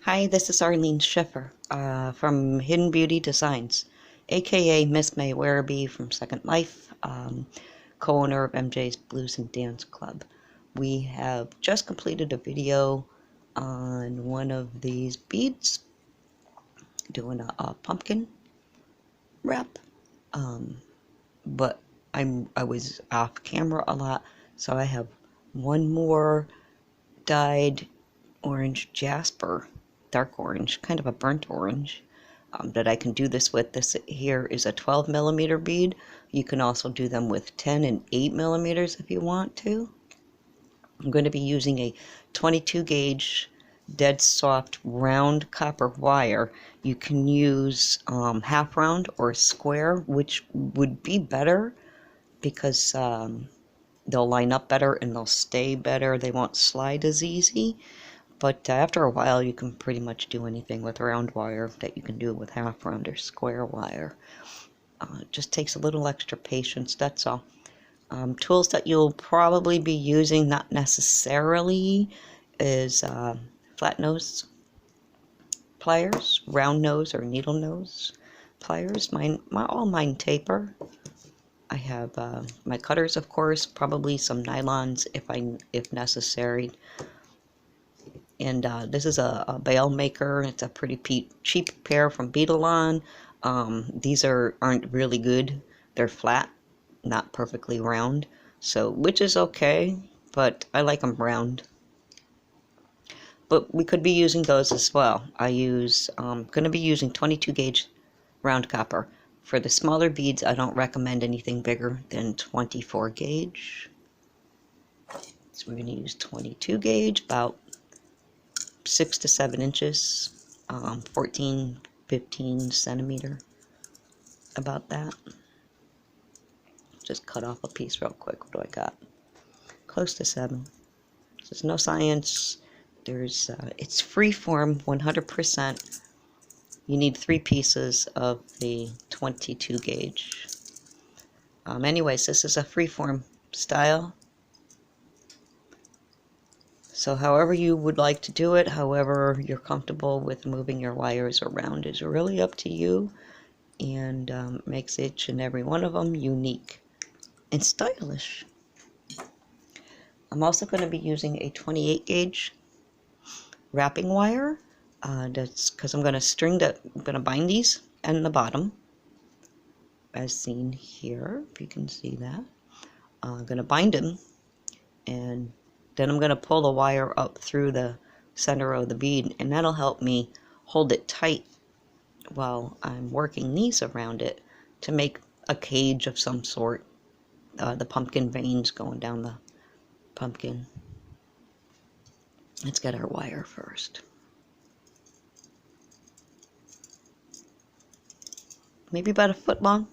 Hi, this is Arlene Schiffer from Hidden Beauty Designs, aka Miss May Werribee from Second Life, co-owner of MJ's Blues and Dance Club. We have just completed a video on one of these beads, doing a pumpkin wrap, but I was off camera a lot, so I have one more dyed orange Jasper, dark orange, kind of a burnt orange, that I can do this with. This here is a 12 millimeter bead. You can also do them with 10 and 8 millimeters if you want to. I'm going to be using a 22 gauge dead soft round copper wire. You can use half round or square, which would be better because they'll line up better and they'll stay better. They won't slide as easy. But after a while, you can pretty much do anything with round wire that you can do with half round or square wire. It just takes a little extra patience, that's all. Tools that you'll probably be using, not necessarily, is flat nose pliers, round nose or needle nose pliers. All mine taper. I have my cutters, of course, probably some nylons if necessary. And this is a bail maker. It's a pretty cheap pair from Bead. These aren't really good. They're flat, not perfectly round, so which is okay, but I like them round. But we could be using those as well. I'm going to be using 22 gauge round copper. For the smaller beads, I don't recommend anything bigger than 24 gauge. So we're going to use 22 gauge, about 6 to 7 inches, 14, 15 centimeter, about that. Just cut off a piece real quick. What do I got? Close to 7. There's no science. It's free form, 100%. You need 3 pieces of the 22 gauge. Anyways, this is a free form style. So however you would like to do it, however you're comfortable with moving your wires around is really up to you, and makes each and every one of them unique and stylish. I'm also going to be using a 28 gauge wrapping wire. That's because I'm going to bind these and the bottom, as seen here, if you can see that. I'm going to bind them, and then I'm going to pull the wire up through the center of the bead, and that'll help me hold it tight while I'm working these around it to make a cage of some sort. The pumpkin veins going down the pumpkin. Let's get our wire first. Maybe about 1 foot long.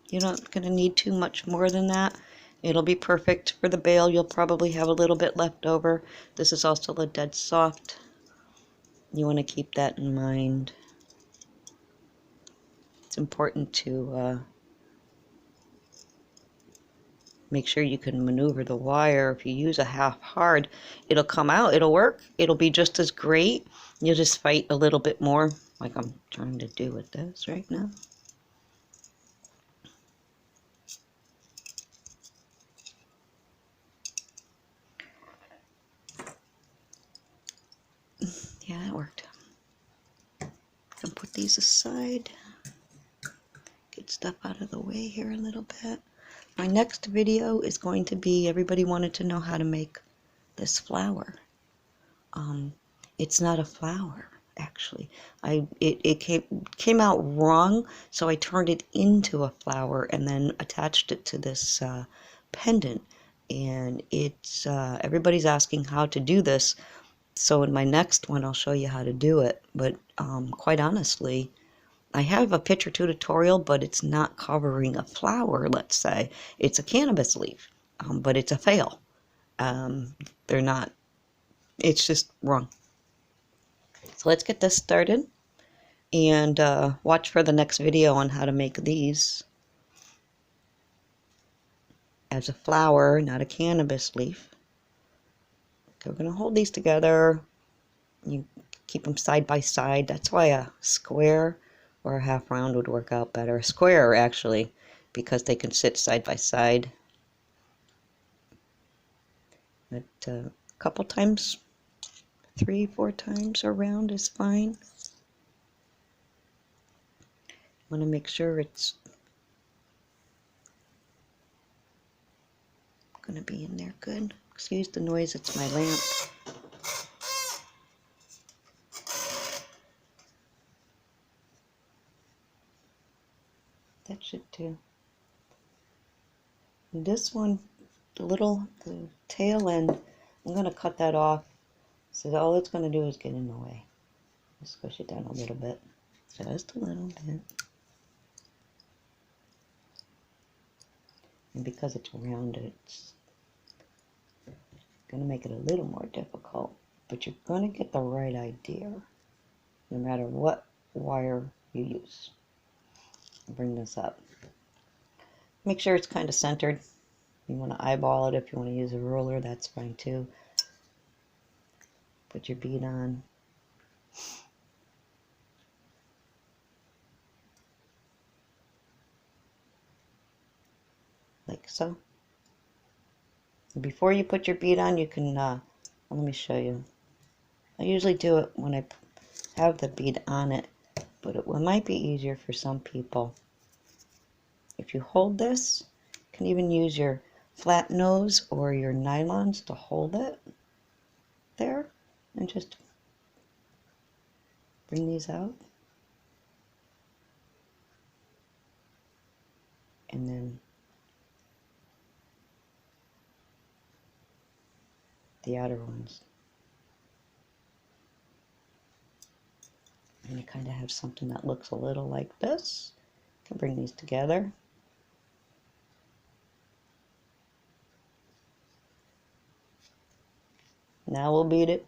You're not going to need too much more than that. It'll be perfect for the bail. You'll probably have a little bit left over. This is also a dead soft. You want to keep that in mind. It's important to make sure you can maneuver the wire. If you use a half hard, it'll come out, it'll work, it'll be just as great. You'll just fight a little bit more, like I'm trying to do with this right now. Yeah, that worked. I can put these aside. Get stuff out of the way here a little bit. My next video is going to be, everybody wanted to know how to make this flower. It's not a flower, actually. It came out wrong, so I turned it into a flower and then attached it to this pendant. And it's everybody's asking how to do this, so in my next one I'll show you how to do it. But quite honestly, I have a picture tutorial, but it's not covering a flower, let's say. It's a cannabis leaf, but it's a fail. They're not, it's just wrong. So let's get this started, and watch for the next video on how to make these as a flower, not a cannabis leaf. Okay, we're going to hold these together, You keep them side by side. That's why a square or a half round would work out better. A square, actually, because they can sit side by side. But a couple times, 3-4 times around is fine. Want to make sure it's going to be in there good. Excuse the noise, it's my lamp. That should do. And this one, the tail end, I'm going to cut that off. So all it's going to do is get in the way. Just squish it down a little bit. Just a little bit. And because it's rounded, it's going to make it a little more difficult. But you're going to get the right idea, no matter what wire you use. I'll bring this up. Make sure it's kind of centered. You want to eyeball it. If you want to use a ruler, that's fine too. Put your bead on. Like so. Before you put your bead on, you can, let me show you. I usually do it when I have the bead on it, but it might be easier for some people. If you hold this, you can even use your flat nose or your nylons to hold it there, and just bring these out. And then the outer ones. And you kind of have something that looks a little like this. You can bring these together. Now we'll bead it.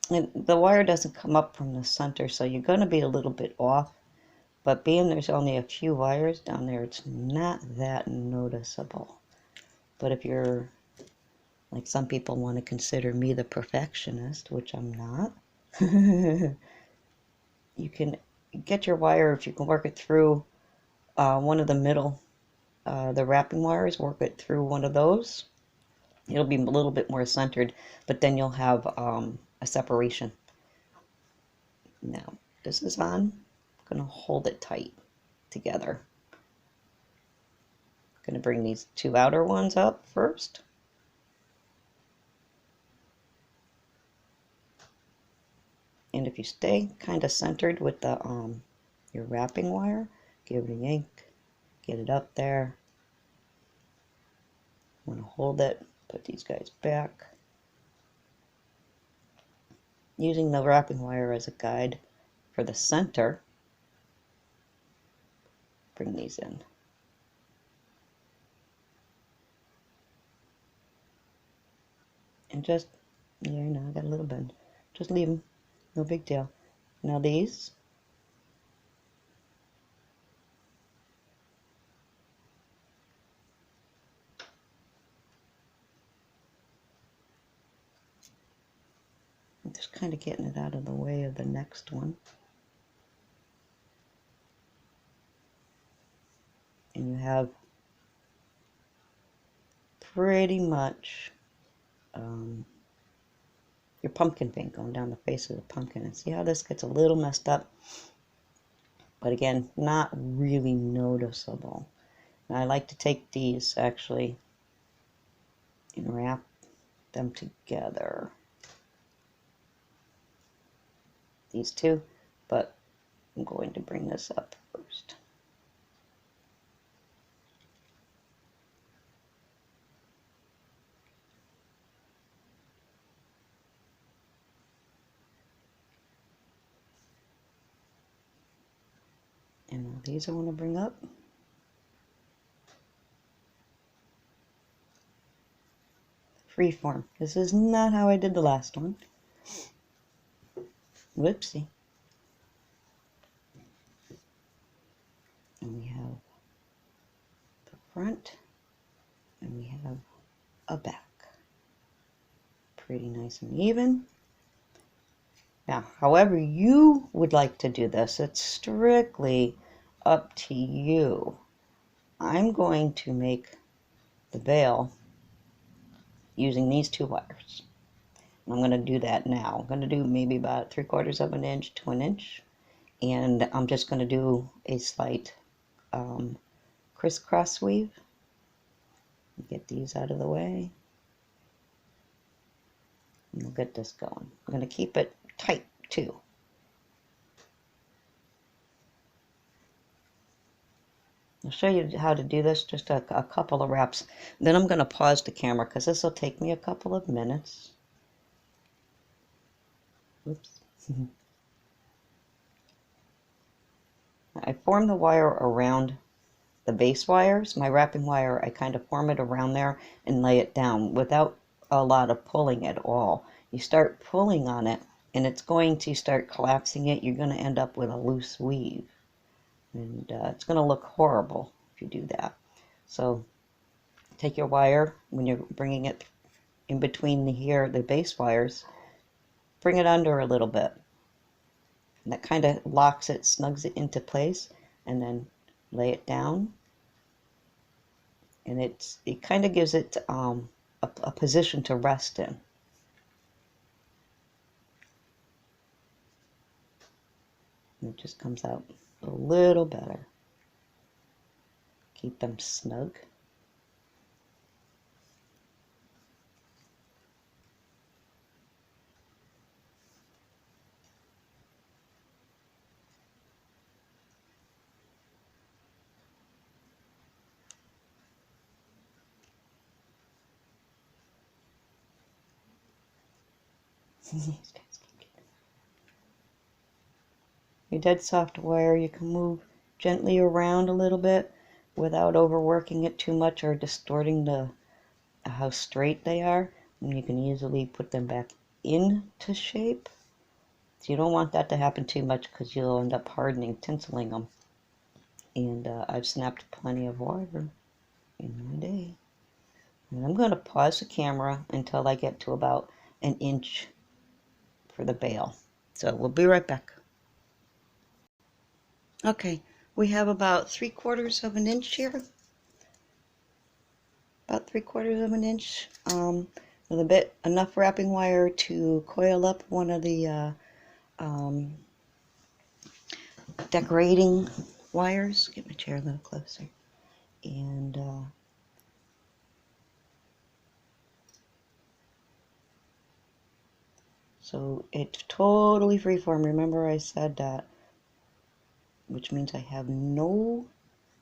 And the wire doesn't come up from the center, so you're going to be a little bit off. But being there's only a few wires down there, it's not that noticeable. But if you're, like some people want to consider me the perfectionist, which I'm not, you can get your wire, if you can work it through one of the middle, the wrapping wires, work it through one of those. It'll be a little bit more centered, but then you'll have a separation. Now, this is on. I'm going to hold it tight together. I'm going to bring these two outer ones up first. And if you stay kind of centered with the your wrapping wire, give it a yank, get it up there. I'm going to hold it, put these guys back. Using the wrapping wire as a guide for the center, bring these in. And just, yeah, I know, I got a little bend. Just leave them, no big deal. Now these, I'm just kind of getting it out of the way of the next one. And you have pretty much your pumpkin paint going down the face of the pumpkin. And see how this gets a little messed up? But again, not really noticeable. And I like to take these actually and wrap them together. These two, but I'm going to bring this up first. And now these I want to bring up. Freeform. This is not how I did the last one. Whoopsie. And we have the front, and we have a back. Pretty nice and even. Now, however you would like to do this, it's strictly up to you. I'm going to make the veil using these 2 wires. I'm going to do that now. I'm going to do maybe about 3/4 of an inch to an inch, and I'm just going to do a slight crisscross weave. Get these out of the way, and we'll get this going. I'm going to keep it tight too. I'll show you how to do this, just a couple of wraps. Then I'm going to pause the camera because this will take me a couple of minutes. Oops. I form the wire around the base wires. My wrapping wire, I kind of form it around there and lay it down without a lot of pulling at all. You start pulling on it and it's going to start collapsing it. You're going to end up with a loose weave. And it's going to look horrible if you do that. So take your wire, when you're bringing it in between the base wires, bring it under a little bit. And that kind of locks it, snugs it into place, and then lay it down. And it kind of gives it a position to rest in. And it just comes out a little better. Keep them snug. Your dead soft wire, you can move gently around a little bit without overworking it too much or distorting how straight they are. And you can easily put them back into shape. So you don't want that to happen too much because you'll end up hardening, tinseling them. And I've snapped plenty of wire in my day. And I'm going to pause the camera until I get to about an inch for the bail. So we'll be right back. Okay, we have about 3/4 of an inch here. About 3/4 of an inch. With enough wrapping wire to coil up one of the decorating wires. Get my chair a little closer. And so it's totally freeform. Remember I said that, which means I have no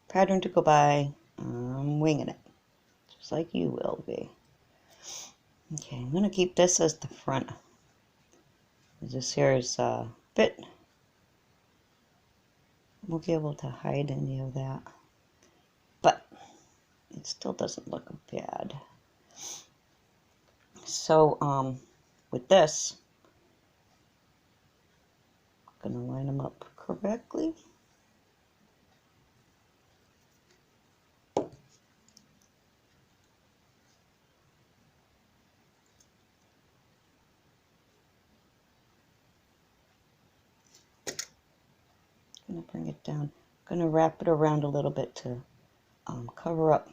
pattern to go by. I'm winging it, just like you will be. Okay, I'm going to keep this as the front. This here is a bit, won't be able to hide any of that, but it still doesn't look bad. So with this, I'm going to line them up correctly. I'm going to bring it down. I'm going to wrap it around a little bit to cover up.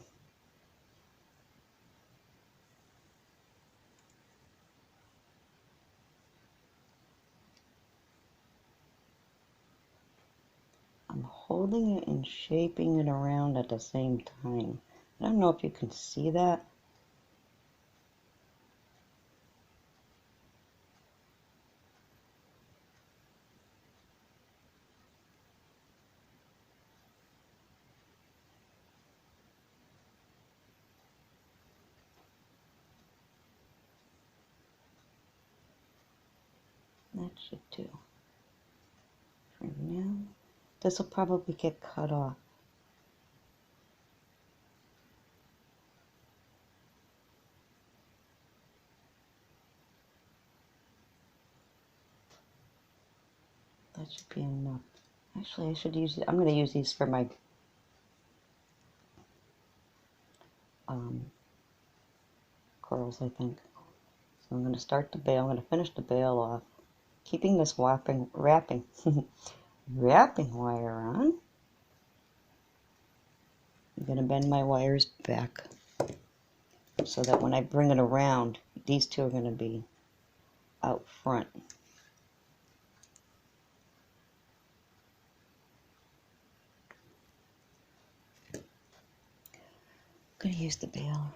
I'm holding it and shaping it around at the same time. I don't know if you can see that. That should do for now. This will probably get cut off. That should be enough. Actually, I should use it. I'm going to use these for my curls, I think. So I'm going to start the bail. I'm going to finish the bail off. keeping this wrapping wire on. I'm going to bend my wires back so that when I bring it around, these two are going to be out front. I'm going to use the baler.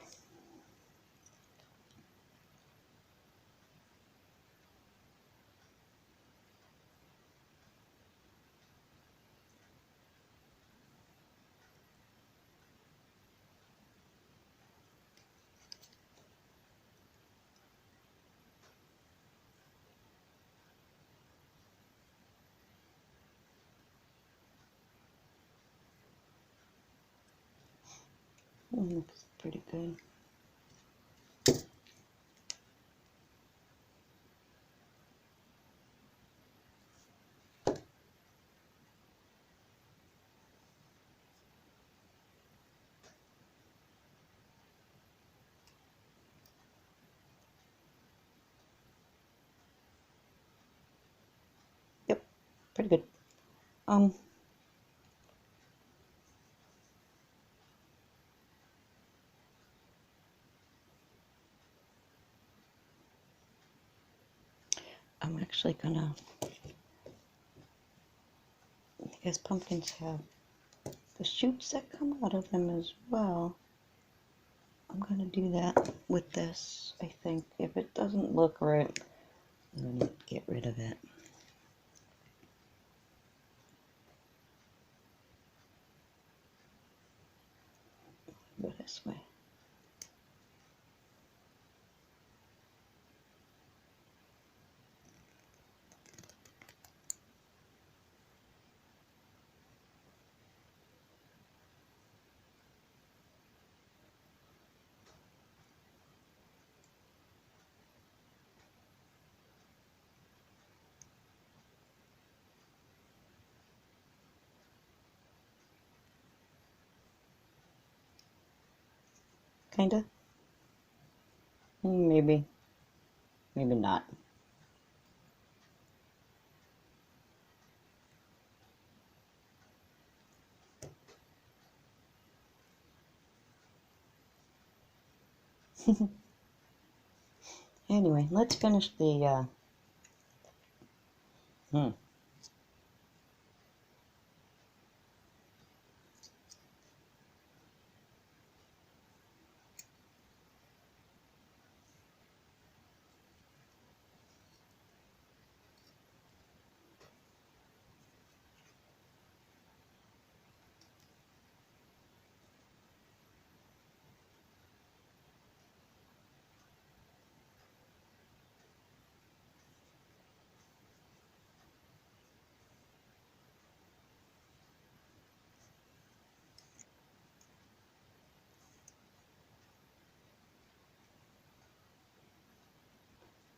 Looks pretty good. Yep, pretty good. I'm actually gonna, because pumpkins have the shoots that come out of them as well. I'm gonna do that with this, I think. If it doesn't look right, I'm gonna get rid of it. Go this way. Kinda? Maybe. Maybe not. Anyway, let's finish the,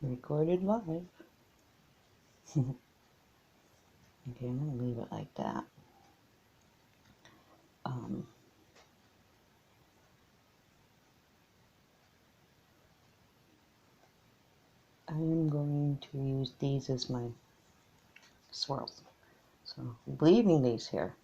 recorded live. Okay, I'm gonna leave it like that. I am going to use these as my swirls. So I'm leaving these here.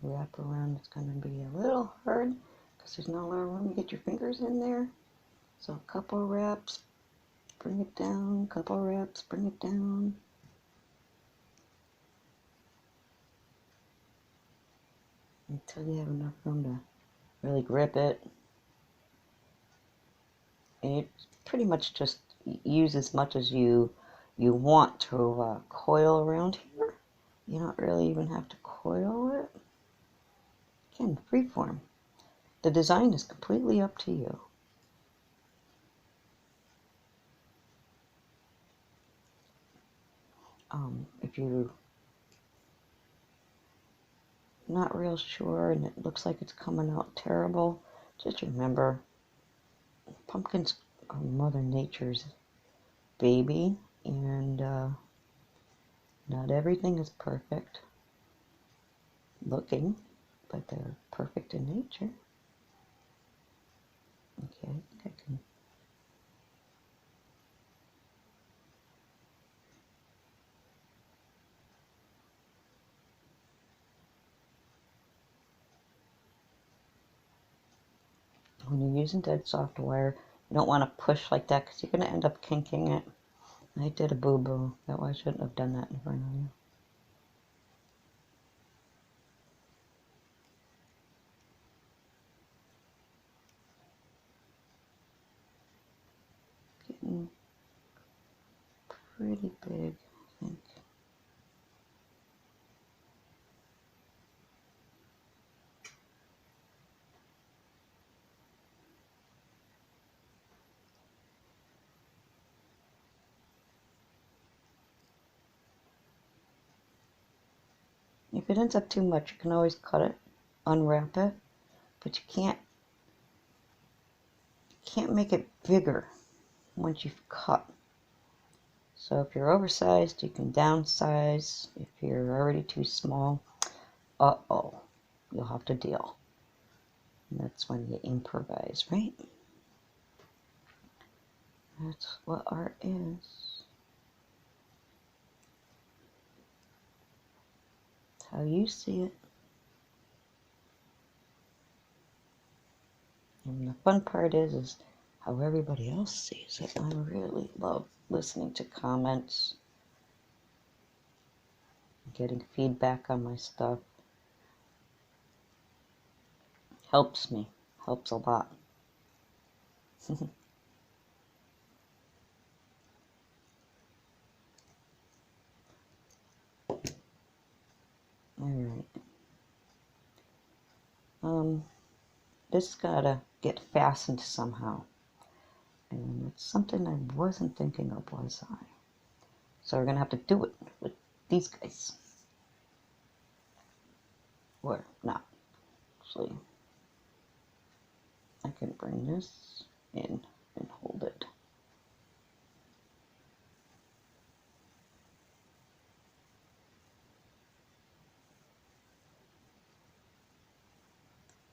Wrap around, it's going to be a little hard because there's not a lot of room to get your fingers in there. So a couple wraps, bring it down, couple wraps, bring it down. Until you have enough room to really grip it. And you pretty much just use as much as you want to coil around here. You don't really even have to coil it. Again, freeform. The design is completely up to you. If you not real sure and it looks like it's coming out terrible, just remember, pumpkins are Mother Nature's baby, and not everything is perfect looking, but they're perfect in nature. Okay, I think I can. When you're using dead soft wire, you don't want to push like that because you're going to end up kinking it. I did a boo-boo. That I shouldn't have done that in front of you. Getting pretty big, I think. If it ends up too much, you can always cut it, unwrap it, but you can't make it bigger once you've cut. So if you're oversized, you can downsize. If you're already too small, uh-oh, you'll have to deal. And that's when you improvise, right? That's what art is. It's how you see it. And the fun part is how everybody else sees it. I really love listening to comments, getting feedback on my stuff. Helps me, helps a lot. Alright. This gotta get fastened somehow. And it's something I wasn't thinking of, was I? So we're gonna have to do it with these guys. Or not. Actually, I can bring this in and hold it.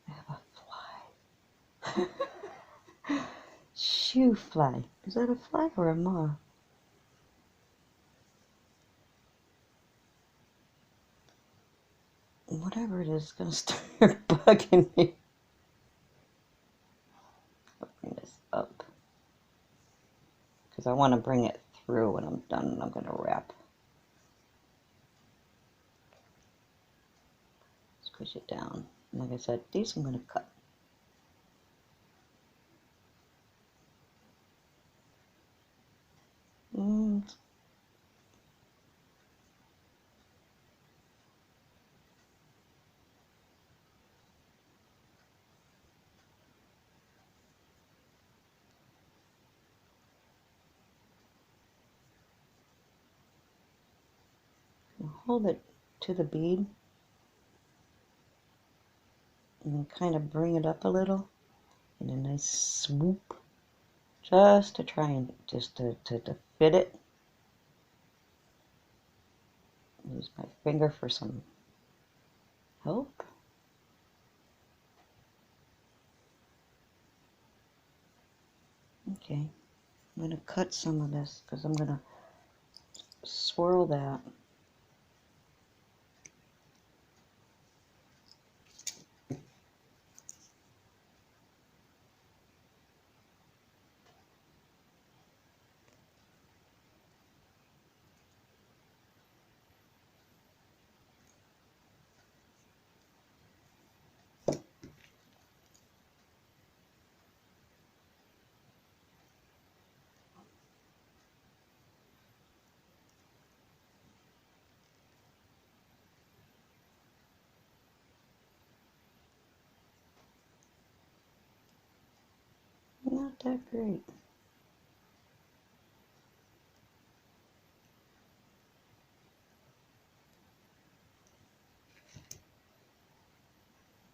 I have a fly. Shoe fly. Is that a fly or a moth? Whatever it is gonna start bugging me. I'll bring this up. Because I want to bring it through when I'm done, and I'm going to wrap. Squish it down. And like I said, these I'm going to cut. And hold it to the bead and then kind of bring it up a little in a nice swoop, just to try and to fit it. Use my finger for some help. Okay, I'm going to cut some of this because I'm going to swirl that. Not that great.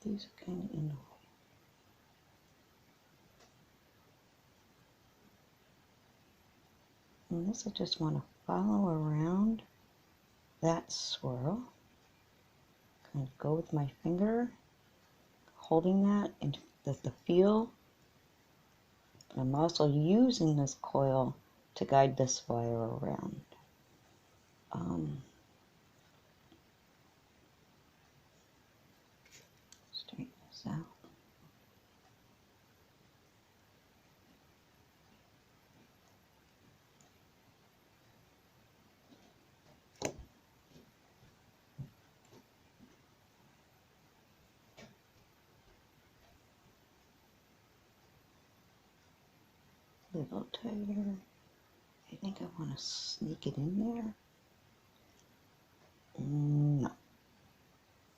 These are kind of in the way. And this I just want to follow around that swirl. Kind of go with my finger, holding that and the feel. But I'm also using this coil to guide this wire around. Straighten this out. A little tighter. I think I want to sneak it in there. No,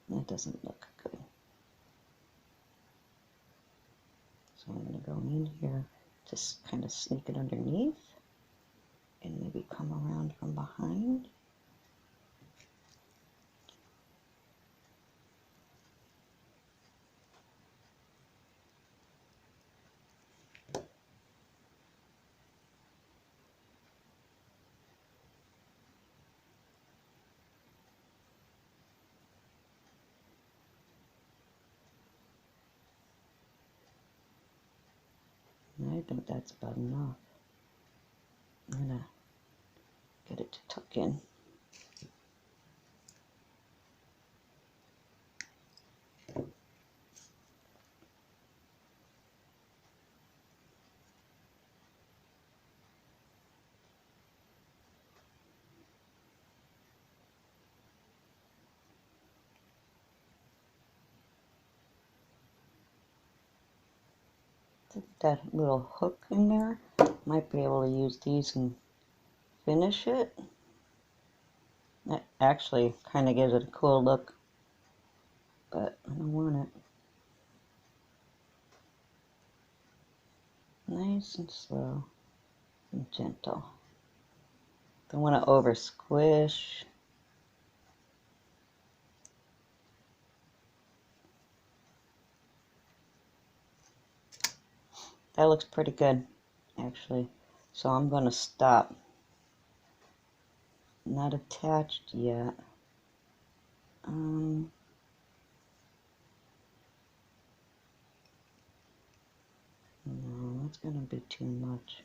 that doesn't look good. So I'm going to go in here, just kind of sneak it underneath, and maybe come around from behind. I think that's about enough. I'm going to get it to tuck in. That little hook in there, might be able to use these and finish it. That actually kind of gives it a cool look, but I don't want it. Nice and slow and gentle. Don't want to over squish. That looks pretty good, actually. So I'm going to stop. Not attached yet. No, that's going to be too much.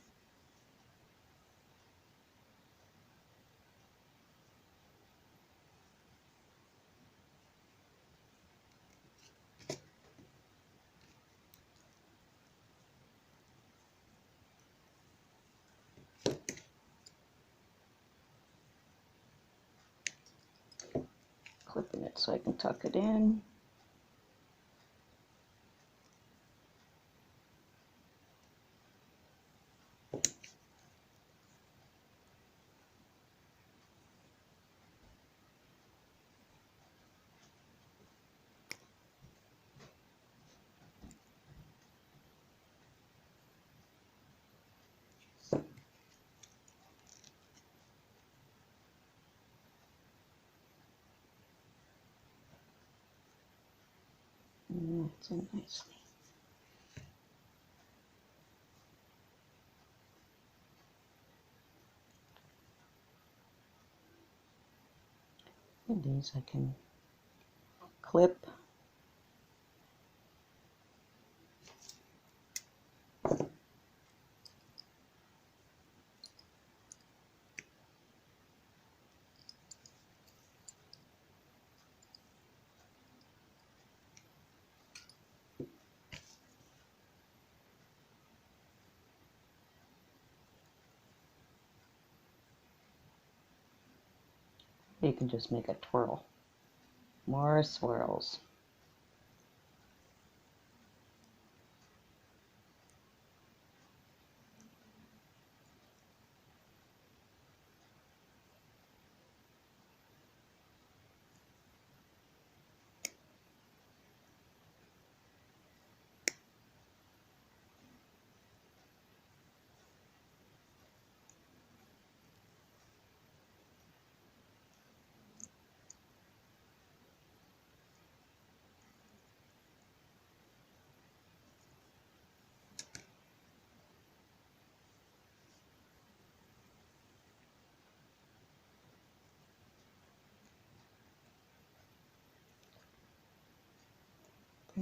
Clipping it so I can tuck it in. And that's in nicely. And these I can clip. You can just make a twirl. More swirls.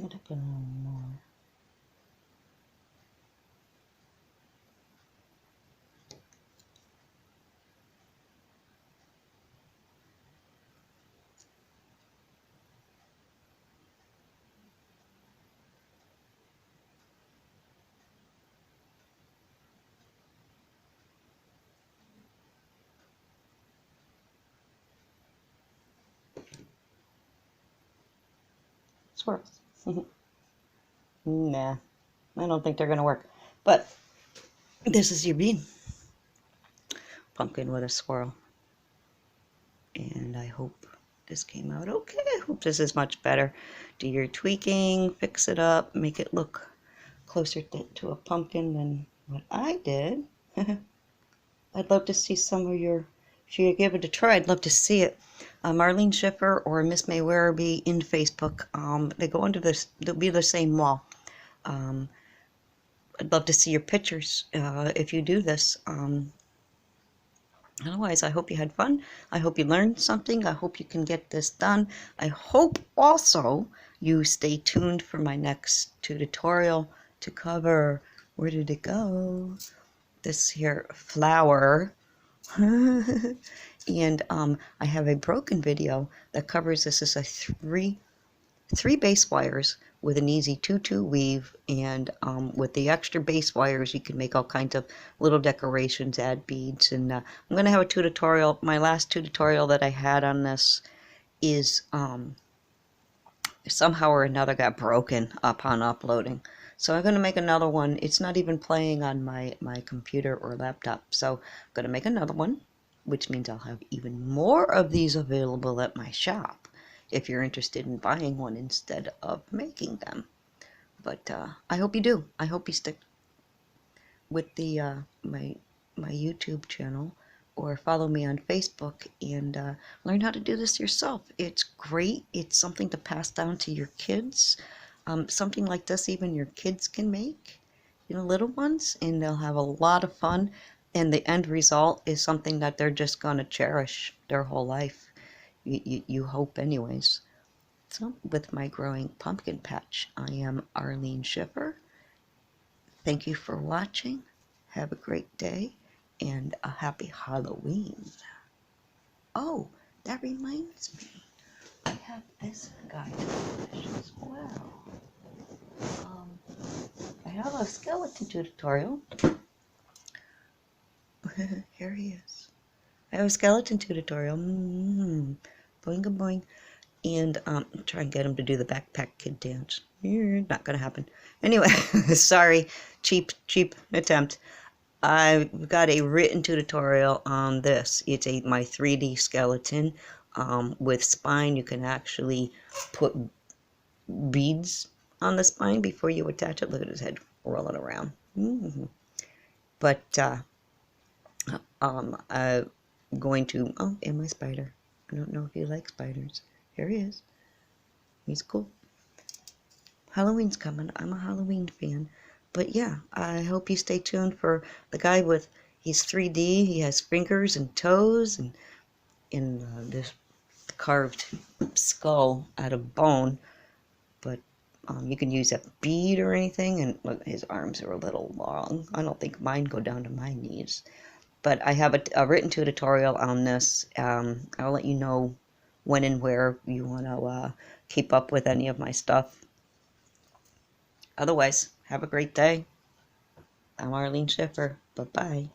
it up a little more. Swirls. Nah, I don't think they're gonna work. But this is your bead. Pumpkin with a swirl. And I hope this came out okay. I hope this is much better. Do your tweaking, fix it up, make it look closer to a pumpkin than what I did. I'd love to see some of your, if you give it a try, I'd love to see it. Marlene Schiffer or Miss May Werribee in Facebook. They go under this, they'll be the same wall. I'd love to see your pictures if you do this. Otherwise, I hope you had fun. I hope you learned something. I hope you can get this done. I hope also you stay tuned for my next tutorial to cover, where did it go? This here flower. And I have a broken video that covers this as a three base wires with an easy 2-2 weave, and with the extra base wires you can make all kinds of little decorations, add beads, and I'm going to have a tutorial. My last tutorial that I had on this is somehow or another got broken upon uploading, so I'm going to make another one. It's not even playing on my computer or laptop, so I'm going to make another one, which means I'll have even more of these available at my shop if you're interested in buying one instead of making them. But I hope you do. I hope you stick with the my YouTube channel, or follow me on Facebook, and learn how to do this yourself. It's great. It's something to pass down to your kids. Something like this even your kids can make, little ones, and they'll have a lot of fun, and the end result is something that they're just going to cherish their whole life. You hope anyways. So with my growing pumpkin patch, I am Arlene Schiffer. Thank you for watching. Have a great day and a happy Halloween. Oh, that reminds me, I have this guy to finish as well. I have a skeleton tutorial. Here he is. I have a skeleton tutorial. Boing a boing. And try and get him to do the backpack kid dance. Not gonna happen. Anyway, sorry, cheap attempt. I've got a written tutorial on this. It's my 3D skeleton with spine. You can actually put beads on the spine before you attach it. Look at his head rolling around. But I'm going to, oh, and my spider. I don't know if you like spiders. Here he is. He's cool. Halloween's coming. I'm a Halloween fan. But yeah, I hope you stay tuned for the guy with, he's 3D. He has fingers and toes and this carved skull out of bone. But you can use a bead or anything. And look, his arms are a little long. I don't think mine go down to my knees. But I have a written tutorial on this. I'll let you know when and where you want to keep up with any of my stuff. Otherwise, have a great day. I'm Arlene Schiffer. Bye-bye.